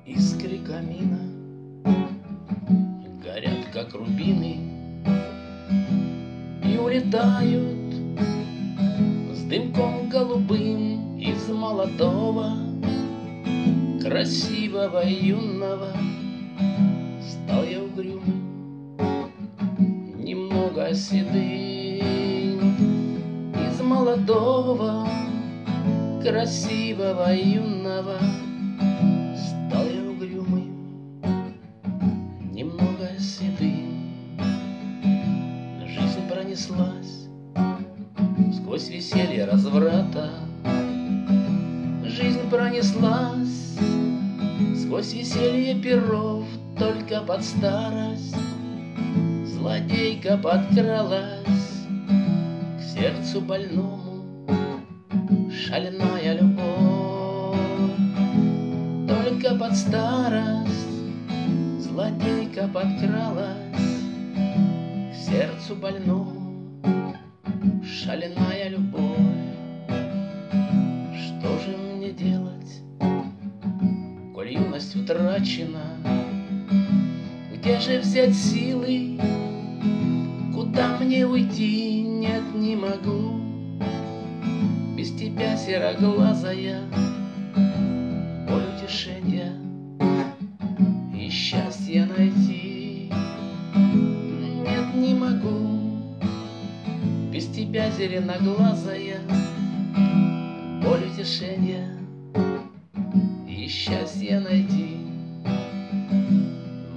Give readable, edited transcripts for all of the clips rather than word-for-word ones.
Искры камина горят, как рубины, и улетают с дымком голубым из молодого, красивого юного. Стал я угрюмым, немного седым, из молодого, красивого юного. Стал я угрюмым, немного седым. Жизнь пронеслась сквозь веселье разврата. Жизнь пронеслась сквозь веселье перов, только под старость злодейка подкралась к сердцу больному, шальная любовь. Только под старость злодейка подкралась к сердцу больному, шальная любовь. Что же мне делать, коль юность утрачена? Где же взять силы? Куда мне уйти? Нет, не могу без тебя, сероглазая, боль утешения и счастье найти. Нет, не могу без тебя, зеленоглазая, боль утешения и счастье найти.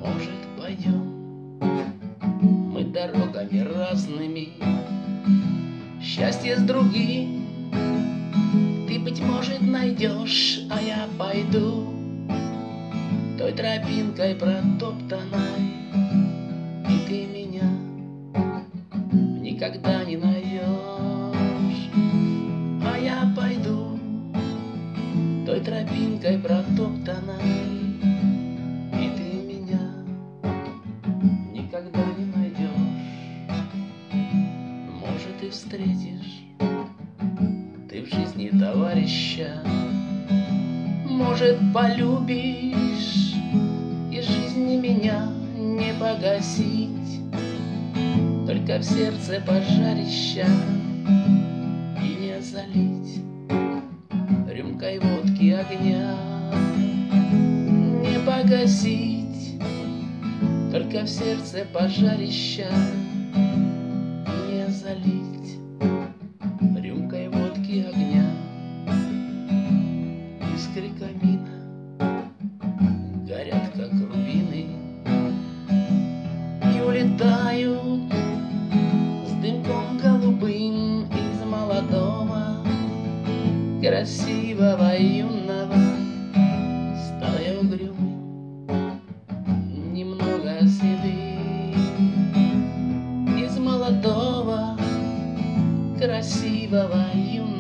Может, пойдем мы дорогами разными, счастье с другим ты, быть может, найдешь, а я пойду той тропинкой протоптанной, и ты меня никогда не найдешь. А я пойду той тропинкой протоптанной, и ты меня никогда не найдешь. Может, и встретишь ты в жизни товарища, может, полюбишь, и жизни меня не погасить, только в сердце пожарища и не залить рюмкой водки огня. Не погасить, только в сердце пожарища и не залить рюмкой водки огня. Искры камина горят, как рубины, и улетают с дымком голубым из молодого, красивого юного. Стал я угрюмым, немного седым, из молодого, красивого юного.